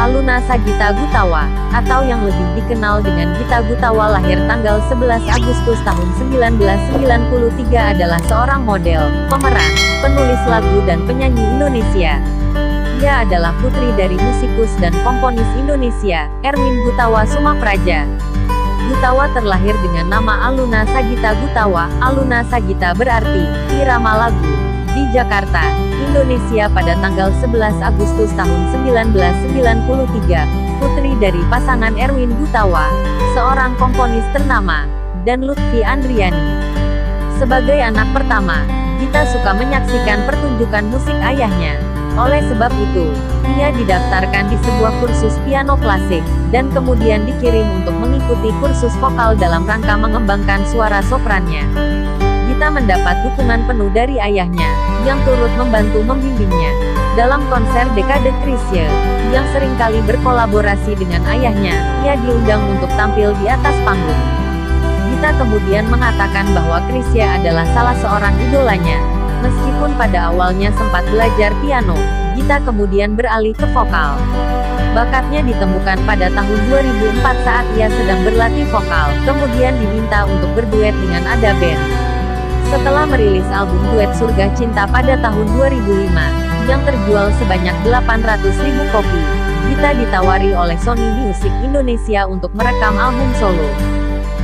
Aluna Sagita Gutawa, atau yang lebih dikenal dengan Gita Gutawa, lahir tanggal 11 Agustus tahun 1993, adalah seorang model, pemeran, penulis lagu dan penyanyi Indonesia. Ia adalah putri dari musikus dan komponis Indonesia, Erwin Gutawa Sumapraja. Gutawa terlahir dengan nama Aluna Sagita Gutawa. Aluna Sagita berarti irama lagu, di Jakarta, Indonesia pada tanggal 11 Agustus tahun 1993, putri dari pasangan Erwin Gutawa, seorang komponis ternama, dan Lutfi Andriani. Sebagai anak pertama, Gita suka menyaksikan pertunjukan musik ayahnya. Oleh sebab itu, ia didaftarkan di sebuah kursus piano klasik, dan kemudian dikirim untuk mengikuti kursus vokal dalam rangka mengembangkan suara soprannya. Gita mendapat dukungan penuh dari ayahnya, yang turut membantu membimbingnya. Dalam konser dekade Chrisye, yang seringkali berkolaborasi dengan ayahnya, ia diundang untuk tampil di atas panggung. Gita kemudian mengatakan bahwa Chrisye adalah salah seorang idolanya. Meskipun pada awalnya sempat belajar piano, Gita kemudian beralih ke vokal. Bakatnya ditemukan pada tahun 2004 saat ia sedang berlatih vokal, kemudian diminta untuk berduet dengan Ada Band. Setelah merilis album duet Surga Cinta pada tahun 2005, yang terjual sebanyak 800.000 kopi, Gita ditawari oleh Sony Music Indonesia untuk merekam album solo.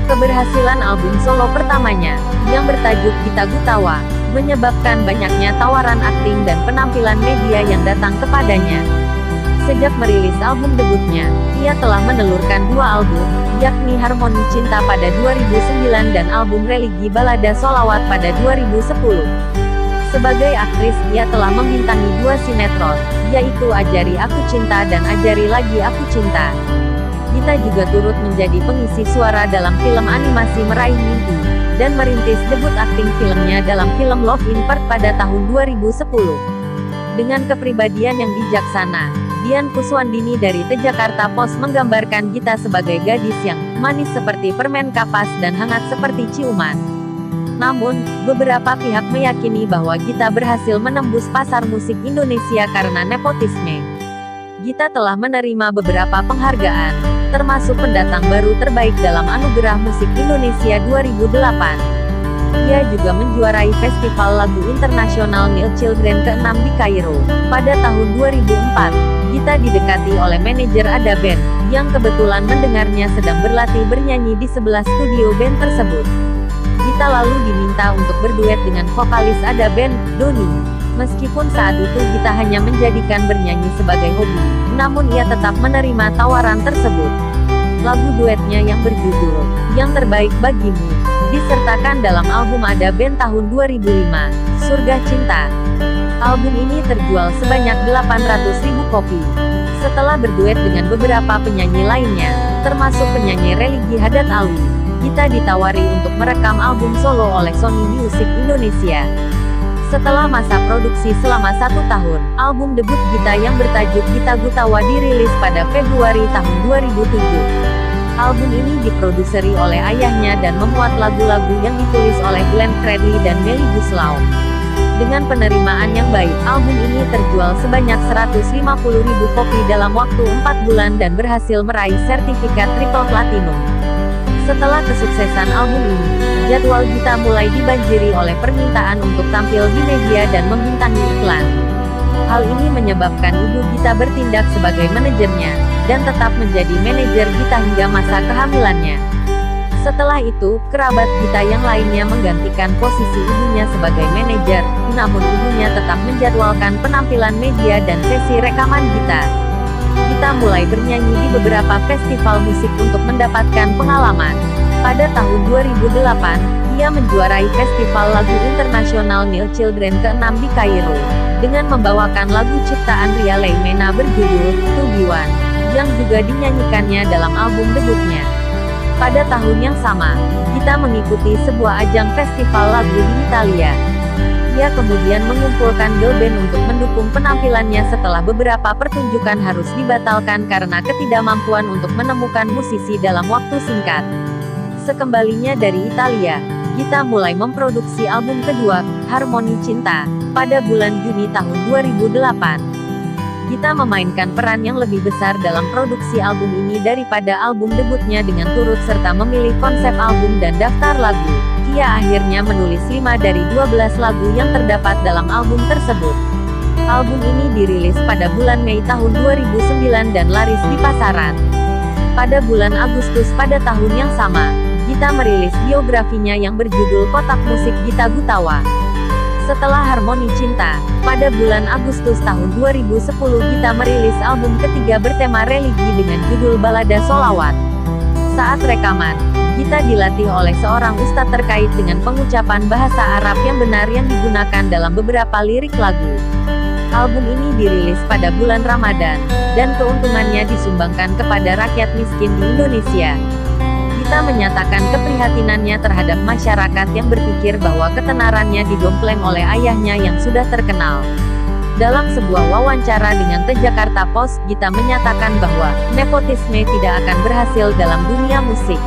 Keberhasilan album solo pertamanya, yang bertajuk Gita Gutawa, menyebabkan banyaknya tawaran akting dan penampilan media yang datang kepadanya. Sejak merilis album debutnya, ia telah menelurkan 2 album, yakni Harmoni Cinta pada 2009 dan album religi balada Sholawat pada 2010. Sebagai aktris, ia telah membintangi 2 sinetron, yaitu Ajari Aku Cinta dan Ajari Lagi Aku Cinta. Gita juga turut menjadi pengisi suara dalam film animasi Meraih Mimpi, dan merintis debut akting filmnya dalam film Love in Part pada tahun 2010. Dengan kepribadian yang bijaksana, Dian Kuswandini dari The Jakarta Post menggambarkan Gita sebagai gadis yang manis seperti permen kapas dan hangat seperti ciuman. Namun, beberapa pihak meyakini bahwa Gita berhasil menembus pasar musik Indonesia karena nepotisme. Gita telah menerima beberapa penghargaan, termasuk pendatang baru terbaik dalam Anugerah Musik Indonesia 2008. Ia juga menjuarai Festival Lagu Internasional Nile Children ke-6 di Kairo. Pada tahun 2004, Gita didekati oleh manajer Ada Band, yang kebetulan mendengarnya sedang berlatih bernyanyi di sebelah studio band tersebut. Gita lalu diminta untuk berduet dengan vokalis Ada Band, Doni. Meskipun saat itu Gita hanya menjadikan bernyanyi sebagai hobi, namun ia tetap menerima tawaran tersebut. Lagu duetnya yang berjudul Yang Terbaik Bagimu, disertakan dalam album Ada Band tahun 2005, Surga Cinta. Album ini terjual sebanyak 800.000 kopi. Setelah berduet dengan beberapa penyanyi lainnya, termasuk penyanyi religi Haddad Alwi, Gita ditawari untuk merekam album solo oleh Sony Music Indonesia. Setelah masa produksi selama 1 tahun, album debut Gita yang bertajuk Gita Gutawa dirilis pada Februari tahun 2007. Album ini diproduseri oleh ayahnya dan memuat lagu-lagu yang ditulis oleh Glenn Fredly dan Melly Goeslaw. Dengan penerimaan yang baik, album ini terjual sebanyak 150.000 kopi dalam waktu 4 bulan dan berhasil meraih sertifikat Triple Platinum. Setelah kesuksesan album ini, jadwal Gita mulai dibanjiri oleh permintaan untuk tampil di media dan membintangi iklan. Hal ini menyebabkan ibu Gita bertindak sebagai manajernya, dan tetap menjadi manajer Gita hingga masa kehamilannya. Setelah itu, kerabat Gita yang lainnya menggantikan posisi ibunya sebagai manajer, namun ibunya tetap menjadwalkan penampilan media dan sesi rekaman Gita. Gita mulai bernyanyi di beberapa festival musik untuk mendapatkan pengalaman. Pada tahun 2008, ia menjuarai Festival Lagu Internasional Nile Children ke-6 di Kairo, dengan membawakan lagu ciptaan Ria Leimena berjudul To Be One, yang juga dinyanyikannya dalam album debutnya. Pada tahun yang sama, Gita mengikuti sebuah ajang festival lagu di Italia. Ia kemudian mengumpulkan girl band untuk mendukung penampilannya setelah beberapa pertunjukan harus dibatalkan karena ketidakmampuan untuk menemukan musisi dalam waktu singkat. Sekembalinya dari Italia, Gita mulai memproduksi album kedua, Harmoni Cinta, pada bulan Juni tahun 2008. Gita memainkan peran yang lebih besar dalam produksi album ini daripada album debutnya dengan turut serta memilih konsep album dan daftar lagu. Ia akhirnya menulis 5 dari 12 lagu yang terdapat dalam album tersebut. Album ini dirilis pada bulan Mei tahun 2009 dan laris di pasaran. Pada bulan Agustus pada tahun yang sama, Gita merilis biografinya yang berjudul Kotak Musik Gita Gutawa. Setelah Harmoni Cinta, pada bulan Agustus tahun 2010 Gita merilis album ketiga bertema religi dengan judul Balada Sholawat. Saat rekaman, Gita dilatih oleh seorang ustadz terkait dengan pengucapan bahasa Arab yang benar yang digunakan dalam beberapa lirik lagu. Album ini dirilis pada bulan Ramadan, dan keuntungannya disumbangkan kepada rakyat miskin di Indonesia. Gita menyatakan keprihatinannya terhadap masyarakat yang berpikir bahwa ketenarannya didompleng oleh ayahnya yang sudah terkenal. Dalam sebuah wawancara dengan The Jakarta Post, Gita menyatakan bahwa nepotisme tidak akan berhasil dalam dunia musik.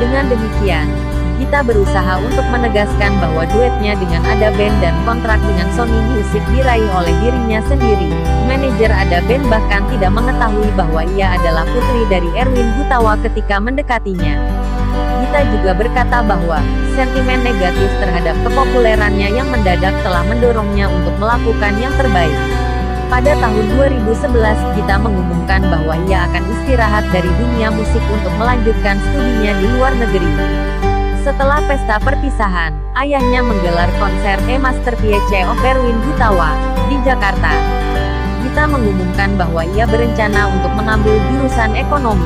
Dengan demikian, Gita berusaha untuk menegaskan bahwa duetnya dengan Ada Band dan kontrak dengan Sony Music diraih oleh dirinya sendiri. Manajer Ada Band bahkan tidak mengetahui bahwa ia adalah putri dari Erwin Gutawa ketika mendekatinya. Gita juga berkata bahwa sentimen negatif terhadap kepopulerannya yang mendadak telah mendorongnya untuk melakukan yang terbaik. Pada tahun 2011, Gita mengumumkan bahwa ia akan istirahat dari dunia musik untuk melanjutkan studinya di luar negeri. Setelah pesta perpisahan, ayahnya menggelar konser E-Masterpiece of Erwin Gutawa di Jakarta. Gita mengumumkan bahwa ia berencana untuk mengambil jurusan ekonomi.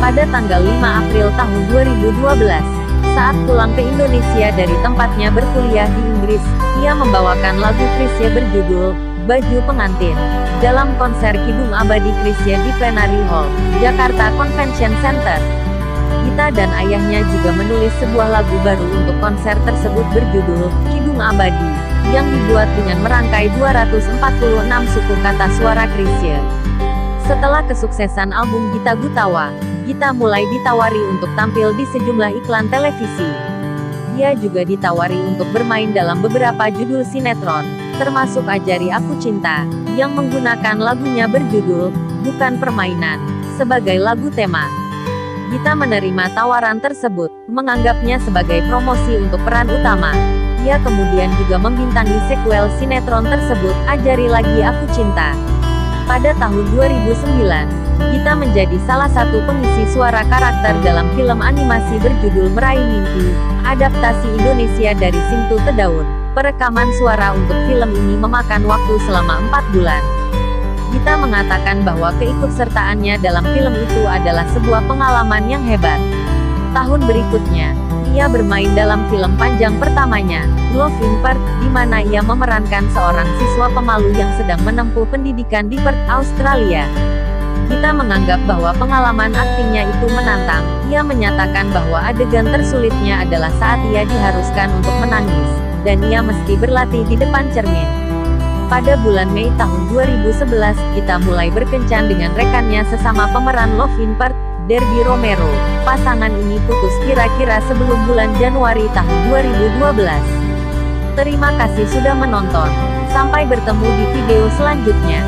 Pada tanggal 5 April tahun 2012, saat pulang ke Indonesia dari tempatnya berkuliah di Inggris, ia membawakan lagu Chrisye berjudul Baju Pengantin dalam konser Kidung Abadi Chrisye di Plenary Hall, Jakarta Convention Center. Gita dan ayahnya juga menulis sebuah lagu baru untuk konser tersebut berjudul Kidung Abadi, yang dibuat dengan merangkai 246 suku kata suara Chrisye. Setelah kesuksesan album Gita Gutawa, Gita mulai ditawari untuk tampil di sejumlah iklan televisi. Dia juga ditawari untuk bermain dalam beberapa judul sinetron, termasuk Ajari Aku Cinta, yang menggunakan lagunya berjudul Bukan Permainan sebagai lagu tema. Gita menerima tawaran tersebut, menganggapnya sebagai promosi untuk peran utama. Ia kemudian juga membintangi sequel sinetron tersebut, Ajari Lagi Aku Cinta. Pada tahun 2009, Gita menjadi salah satu pengisi suara karakter dalam film animasi berjudul Meraih Mimpi, adaptasi Indonesia dari Sing to the Daun. Perekaman suara untuk film ini memakan waktu selama 4 bulan. Gita mengatakan bahwa keikutsertaannya dalam film itu adalah sebuah pengalaman yang hebat. Tahun berikutnya, ia bermain dalam film panjang pertamanya, Love in Perth, di mana ia memerankan seorang siswa pemalu yang sedang menempuh pendidikan di Perth, Australia. Gita menganggap bahwa pengalaman aktingnya itu menantang. Ia menyatakan bahwa adegan tersulitnya adalah saat ia diharuskan untuk menangis, dan ia mesti berlatih di depan cermin. Pada bulan Mei tahun 2011, Gita mulai berkencan dengan rekannya sesama pemeran Love in Perth, Derby Romero. Pasangan ini putus kira-kira sebelum bulan Januari tahun 2012. Terima kasih sudah menonton. Sampai bertemu di video selanjutnya.